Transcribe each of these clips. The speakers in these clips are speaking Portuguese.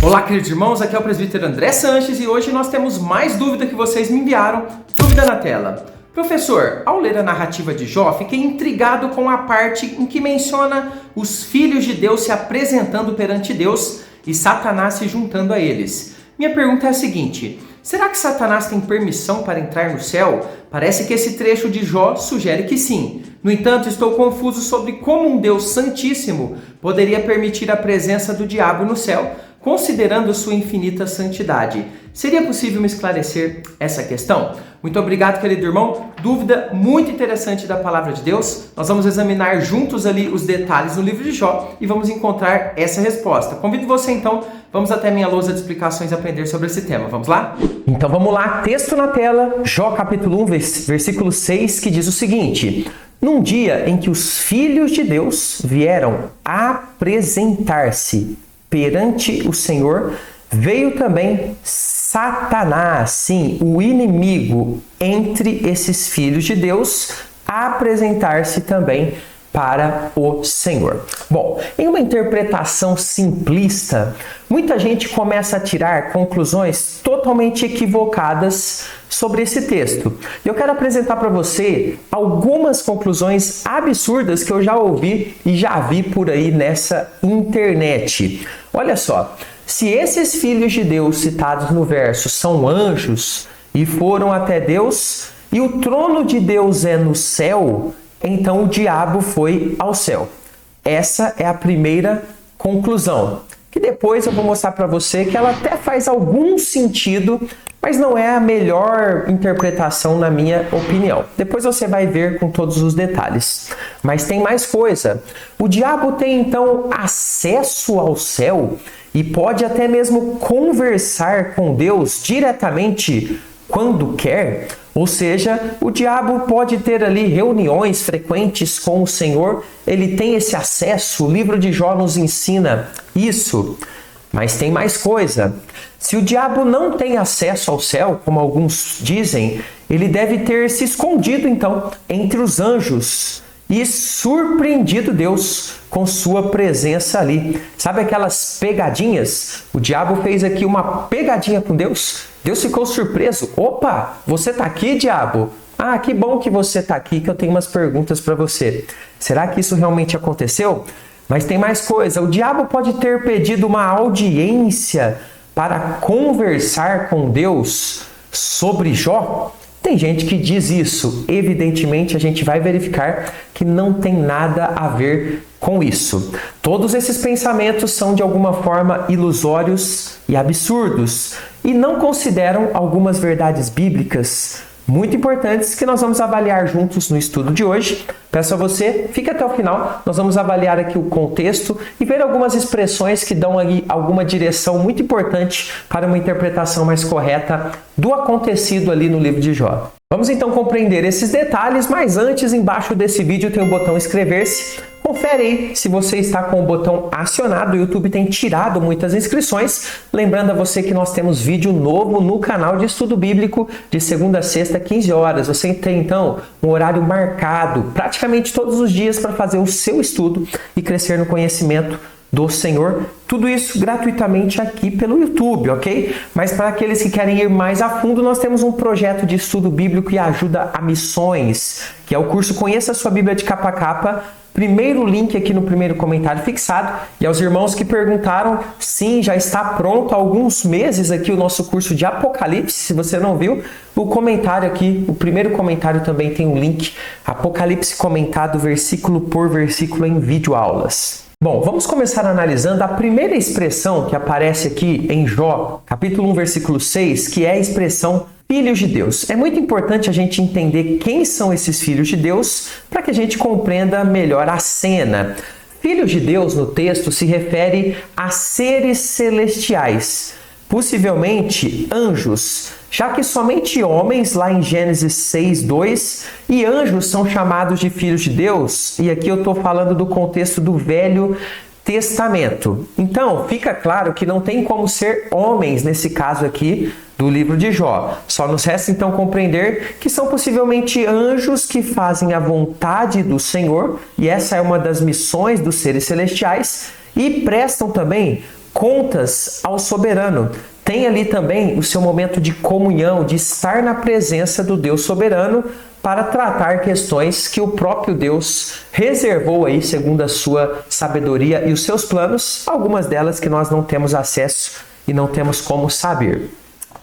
Olá, queridos irmãos, aqui é o presbítero André Sanches e hoje nós temos mais dúvida que vocês me enviaram. Dúvida na tela. Professor, ao ler a narrativa de Jó, fiquei intrigado com a parte em que menciona os filhos de Deus se apresentando perante Deus e Satanás se juntando a eles. Minha pergunta é a seguinte: será que Satanás tem permissão para entrar no céu? Parece que esse trecho de Jó sugere que sim. No entanto, estou confuso sobre como um Deus santíssimo poderia permitir a presença do diabo no céu, considerando sua infinita santidade. Seria possível me esclarecer essa questão? Muito obrigado, querido irmão. Dúvida muito interessante da palavra de Deus. Nós vamos examinar juntos ali os detalhes do livro de Jó e vamos encontrar essa resposta. Convido você então, vamos até minha lousa de explicações aprender sobre esse tema. Vamos lá? Então vamos lá, texto na tela, Jó capítulo 1, versículo 6, que diz o seguinte: num dia em que os filhos de Deus vieram apresentar-se perante o Senhor, veio também Satanás, sim, o inimigo, entre esses filhos de Deus, apresentar-se também para o Senhor. Bom, em uma interpretação simplista, muita gente começa a tirar conclusões totalmente equivocadas sobre esse texto. Eu quero apresentar para você algumas conclusões absurdas que eu já ouvi e já vi por aí nessa internet. Olha só, se esses filhos de Deus citados no verso são anjos e foram até Deus, e o trono de Deus é no céu, então o diabo foi ao céu. Essa é a primeira conclusão, que depois eu vou mostrar para você que ela até faz algum sentido, mas não é a melhor interpretação na minha opinião. Depois você vai ver com todos os detalhes. Mas tem mais coisa. O diabo tem então acesso ao céu e pode até mesmo conversar com Deus diretamente quando quer. Ou seja, o diabo pode ter ali reuniões frequentes com o Senhor, ele tem esse acesso, o livro de Jó nos ensina isso. Mas tem mais coisa. Se o diabo não tem acesso ao céu, como alguns dizem, ele deve ter se escondido então entre os anjos e surpreendido Deus com sua presença ali. Sabe aquelas pegadinhas? O diabo fez aqui uma pegadinha com Deus. Deus ficou surpreso. Opa, você está aqui, diabo? Ah, que bom que você está aqui, que eu tenho umas perguntas para você. Será que isso realmente aconteceu? Mas tem mais coisa. O diabo pode ter pedido uma audiência para conversar com Deus sobre Jó. Tem gente que diz isso. Evidentemente, a gente vai verificar que não tem nada a ver com isso. Todos esses pensamentos são de alguma forma ilusórios e absurdos e não consideram algumas verdades bíblicas muito importantes que nós vamos avaliar juntos no estudo de hoje. Peço a você, fique até o final, nós vamos avaliar aqui o contexto e ver algumas expressões que dão aí alguma direção muito importante para uma interpretação mais correta do acontecido ali no livro de Jó. Vamos então compreender esses detalhes, mas antes, embaixo desse vídeo tem o botão inscrever-se. Confere aí se você está com o botão acionado. O YouTube tem tirado muitas inscrições. Lembrando a você que nós temos vídeo novo no canal de estudo bíblico de segunda a sexta, 15 horas. Você tem então um horário marcado praticamente todos os dias para fazer o seu estudo e crescer no conhecimento do Senhor. Tudo isso gratuitamente aqui pelo YouTube, ok? Mas para aqueles que querem ir mais a fundo, nós temos um projeto de estudo bíblico e ajuda a missões, que é o curso Conheça a Sua Bíblia de Capa a Capa. Primeiro link aqui no primeiro comentário fixado. E aos irmãos que perguntaram, sim, já está pronto há alguns meses aqui o nosso curso de Apocalipse. Se você não viu, o comentário aqui, o primeiro comentário também tem um link. Apocalipse comentado versículo por versículo em videoaulas. Bom, vamos começar analisando a primeira expressão que aparece aqui em Jó, capítulo 1, versículo 6, que é a expressão filhos de Deus. É muito importante a gente entender quem são esses filhos de Deus para que a gente compreenda melhor a cena. Filhos de Deus no texto se refere a seres celestiais, possivelmente anjos, já que somente homens, lá em Gênesis 6:2, e anjos são chamados de filhos de Deus, e aqui eu estou falando do contexto do Velho Testamento. Então, fica claro que não tem como ser homens nesse caso aqui do livro de Jó. Só nos resta então compreender que são possivelmente anjos que fazem a vontade do Senhor, e essa é uma das missões dos seres celestiais, e prestam também contas ao soberano. Tem ali também o seu momento de comunhão, de estar na presença do Deus soberano para tratar questões que o próprio Deus reservou aí segundo a sua sabedoria e os seus planos, algumas delas que nós não temos acesso e não temos como saber.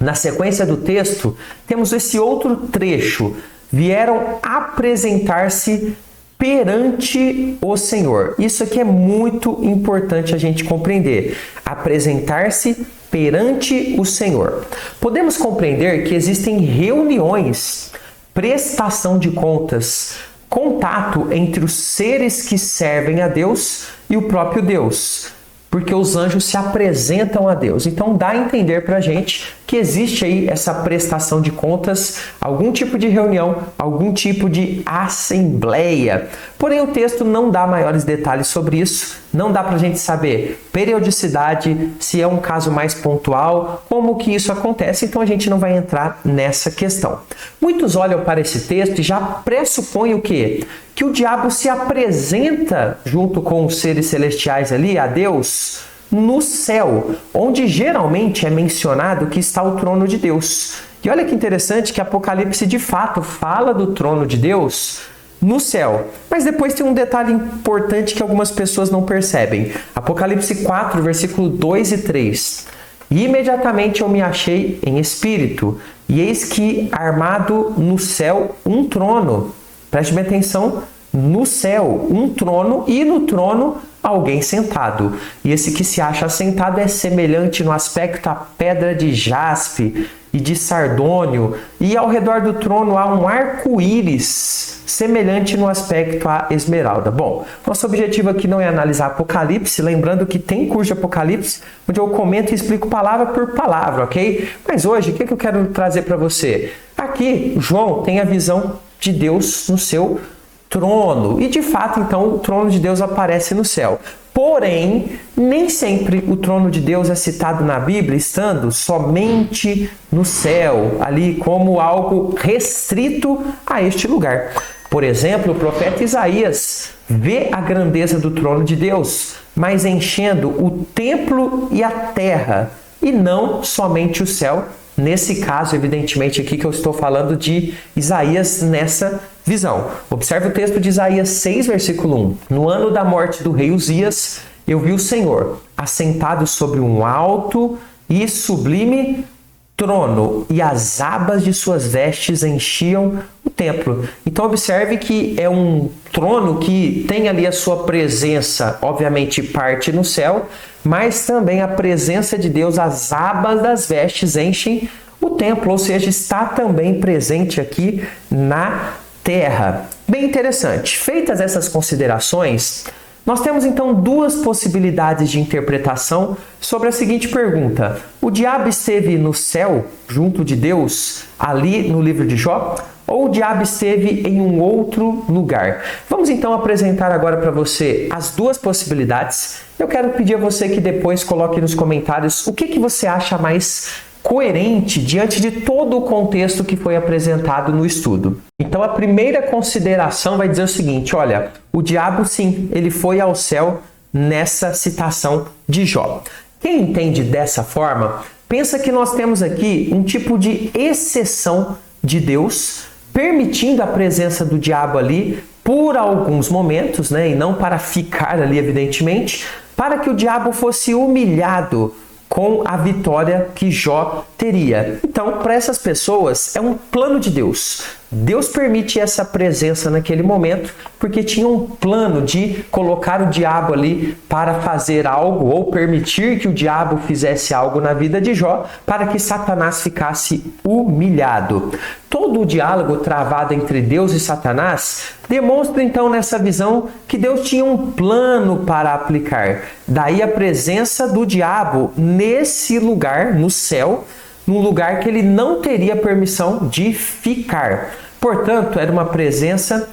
Na sequência do texto, temos esse outro trecho. Vieram apresentar-se perante o Senhor. Isso aqui é muito importante a gente compreender. Apresentar-se perante o Senhor. Podemos compreender que existem reuniões, prestação de contas, contato entre os seres que servem a Deus e o próprio Deus, porque os anjos se apresentam a Deus. Então dá a entender para a gente que existe aí essa prestação de contas, algum tipo de reunião, algum tipo de assembleia. Porém o texto não dá maiores detalhes sobre isso, não dá para a gente saber periodicidade, se é um caso mais pontual, como que isso acontece, então a gente não vai entrar nessa questão. Muitos olham para esse texto e já pressupõem o quê? Que o diabo se apresenta junto com os seres celestiais ali, a Deus, no céu, onde geralmente é mencionado que está o trono de Deus. E olha que interessante que Apocalipse de fato fala do trono de Deus no céu. Mas depois tem um detalhe importante que algumas pessoas não percebem. Apocalipse 4, versículo 2 e 3. E imediatamente eu me achei em espírito, e eis que armado no céu um trono. Preste bem atenção, no céu um trono, e no trono alguém sentado. E esse que se acha sentado é semelhante no aspecto à pedra de jaspe e de sardônio, e ao redor do trono há um arco-íris, semelhante no aspecto à esmeralda. Bom, nosso objetivo aqui não é analisar Apocalipse, lembrando que tem curso de Apocalipse, onde eu comento e explico palavra por palavra, ok? Mas hoje, o que eu quero trazer para você? Aqui, João tem a visão de Deus no seu trono. E de fato, então, o trono de Deus aparece no céu. Porém, nem sempre o trono de Deus é citado na Bíblia estando somente no céu, ali como algo restrito a este lugar. Por exemplo, o profeta Isaías vê a grandeza do trono de Deus, mas enchendo o templo e a terra, e não somente o céu. Nesse caso, evidentemente, aqui que eu estou falando de Isaías nessa visão. Observe o texto de Isaías 6, versículo 1. No ano da morte do rei Uzias, eu vi o Senhor assentado sobre um alto e sublime trono, e as abas de suas vestes enchiam o templo. Então observe que é um trono que tem ali a sua presença, obviamente parte no céu, mas também a presença de Deus, as abas das vestes enchem o templo, ou seja, está também presente aqui na terra. Bem interessante. Feitas essas considerações, nós temos então duas possibilidades de interpretação sobre a seguinte pergunta: o diabo esteve no céu, junto de Deus, ali no livro de Jó? Ou o diabo esteve em um outro lugar? Vamos então apresentar agora para você as duas possibilidades. Eu quero pedir a você que depois coloque nos comentários o que você acha mais coerente diante de todo o contexto que foi apresentado no estudo. Então a primeira consideração vai dizer o seguinte: olha, o diabo sim, ele foi ao céu nessa citação de Jó. Quem entende dessa forma, pensa que nós temos aqui um tipo de exceção de Deus, permitindo a presença do diabo ali por alguns momentos, né, e não para ficar ali, evidentemente, para que o diabo fosse humilhado com a vitória que Jó teria. Então, para essas pessoas, é um plano de Deus. Deus permite essa presença naquele momento, porque tinha um plano de colocar o diabo ali para fazer algo, ou permitir que o diabo fizesse algo na vida de Jó, para que Satanás ficasse humilhado. Todo o diálogo travado entre Deus e Satanás demonstra então nessa visão que Deus tinha um plano para aplicar. Daí a presença do diabo nesse lugar, no céu, num lugar que ele não teria permissão de ficar. Portanto, era uma presença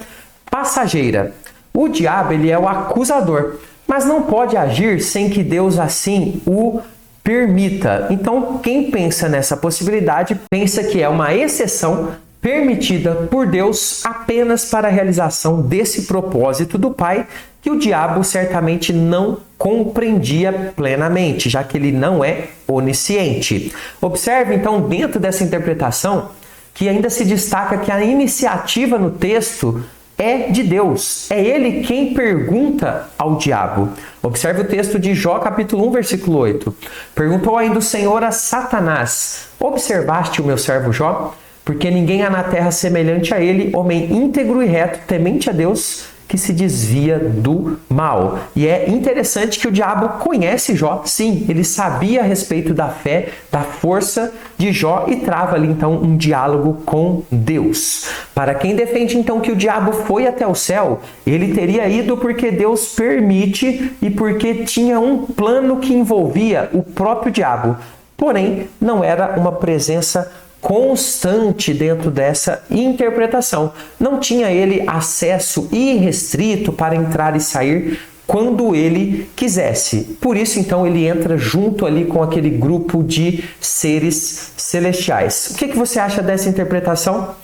passageira. O diabo, ele é o acusador, mas não pode agir sem que Deus assim o permita. Então, quem pensa nessa possibilidade, pensa que é uma exceção permitida por Deus apenas para a realização desse propósito do Pai, que o diabo certamente não compreendia plenamente, já que ele não é onisciente. Observe então dentro dessa interpretação que ainda se destaca que a iniciativa no texto é de Deus. É ele quem pergunta ao diabo. Observe o texto de Jó, capítulo 1, versículo 8. Perguntou ainda o Senhor a Satanás: observaste o meu servo Jó? Porque ninguém há na terra semelhante a ele, homem íntegro e reto, temente a Deus, que se desvia do mal. E é interessante que o diabo conhece Jó. Sim, ele sabia a respeito da fé, da força de Jó e trava ali então um diálogo com Deus. Para quem defende então que o diabo foi até o céu, ele teria ido porque Deus permite e porque tinha um plano que envolvia o próprio diabo. Porém, não era uma presença constante dentro dessa interpretação. Não tinha ele acesso irrestrito para entrar e sair quando ele quisesse. Por isso, então, ele entra junto ali com aquele grupo de seres celestiais. O que você acha dessa interpretação?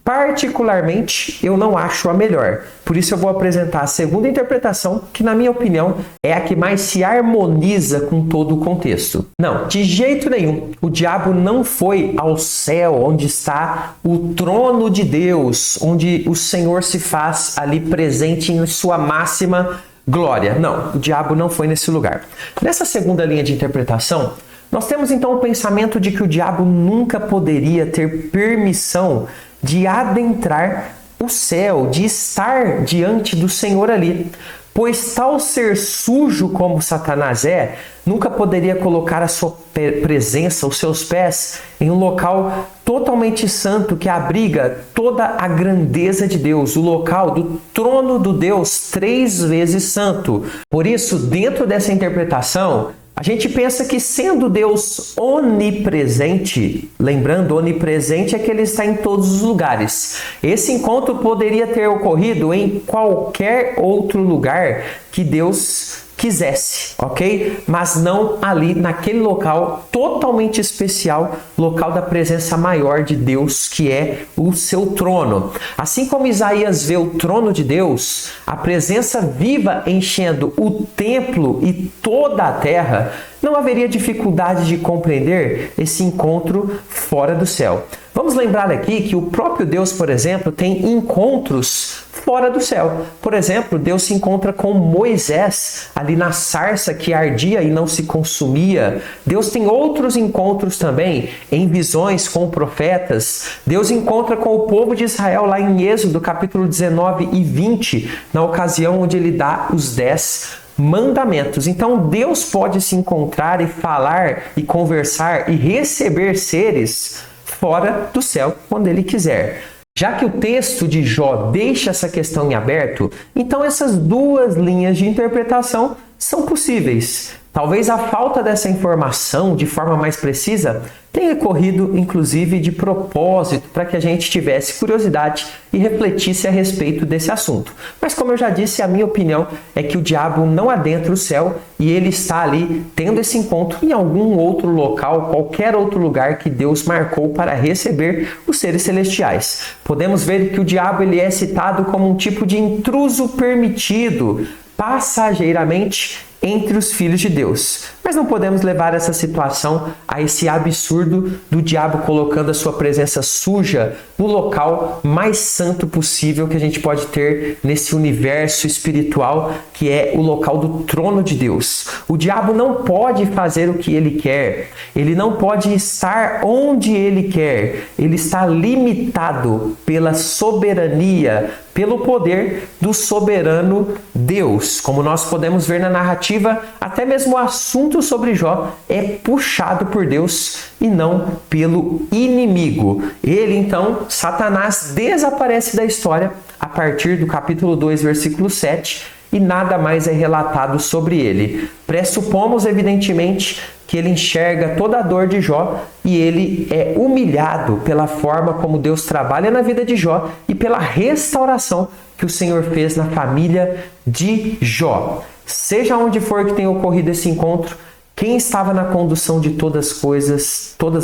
Particularmente, eu não acho a melhor. Por isso eu vou apresentar a segunda interpretação, que na minha opinião é a que mais se harmoniza com todo o contexto. Não, de jeito nenhum. O diabo não foi ao céu, onde está o trono de Deus, onde o Senhor se faz ali presente em sua máxima glória. Não, o diabo não foi nesse lugar. Nessa segunda linha de interpretação, nós temos então o pensamento de que o diabo nunca poderia ter permissão de adentrar o céu, de estar diante do Senhor ali. Pois tal ser sujo como Satanás é, nunca poderia colocar a sua presença, os seus pés, em um local totalmente santo que abriga toda a grandeza de Deus, o local do trono do Deus 3 vezes santo. Por isso, dentro dessa interpretação, a gente pensa que sendo Deus onipresente, lembrando, onipresente é que ele está em todos os lugares. Esse encontro poderia ter ocorrido em qualquer outro lugar que Deus quisesse, ok? Mas não ali naquele local totalmente especial, local da presença maior de Deus, que é o seu trono. Assim como Isaías vê o trono de Deus, a presença viva enchendo o templo e toda a terra, não haveria dificuldade de compreender esse encontro fora do céu. Vamos lembrar aqui que o próprio Deus, por exemplo, tem encontros fora do céu. Por exemplo, Deus se encontra com Moisés ali na sarça que ardia e não se consumia. Deus tem outros encontros também em visões com profetas. Deus encontra com o povo de Israel lá em Êxodo, capítulo 19 e 20, na ocasião onde ele dá os 10 mandamentos. Então Deus pode se encontrar e falar e conversar e receber seres fora do céu quando ele quiser. Já que o texto de Jó deixa essa questão em aberto, então essas duas linhas de interpretação são possíveis. Talvez a falta dessa informação de forma mais precisa tenha ocorrido, inclusive, de propósito, para que a gente tivesse curiosidade e refletisse a respeito desse assunto. Mas, como eu já disse, a minha opinião é que o diabo não adentra o céu e ele está ali tendo esse encontro em algum outro local, qualquer outro lugar que Deus marcou para receber os seres celestiais. Podemos ver que o diabo ele é citado como um tipo de intruso permitido, passageiramente, entre os filhos de Deus. Mas não podemos levar essa situação a esse absurdo do diabo colocando a sua presença suja no local mais santo possível que a gente pode ter nesse universo espiritual, que é o local do trono de Deus. O diabo não pode fazer o que ele quer, ele não pode estar onde ele quer, ele está limitado pela soberania, pelo poder do soberano Deus. Como nós podemos ver na narrativa, até mesmo o assunto sobre Jó é puxado por Deus e não pelo inimigo. Ele, então, Satanás, desaparece da história a partir do capítulo 2, versículo 7, e nada mais é relatado sobre ele. Pressupomos, evidentemente, que ele enxerga toda a dor de Jó e ele é humilhado pela forma como Deus trabalha na vida de Jó e pela restauração que o Senhor fez na família de Jó. Seja onde for que tenha ocorrido esse encontro, quem estava na condução de todas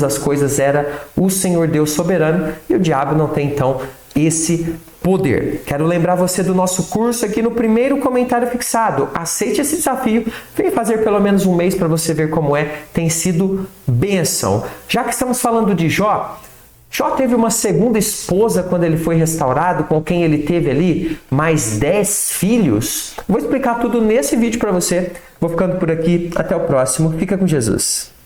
as coisas era o Senhor Deus soberano, e o diabo não tem então esse poder. Quero lembrar você do nosso curso aqui no primeiro comentário fixado. Aceite esse desafio, vem fazer pelo menos um mês para você ver como tem sido bênção. Já que estamos falando de Jó, Jó teve uma segunda esposa quando ele foi restaurado, com quem ele teve ali mais 10 filhos. Vou explicar tudo nesse vídeo para você. Vou ficando por aqui, até o próximo. Fica com Jesus.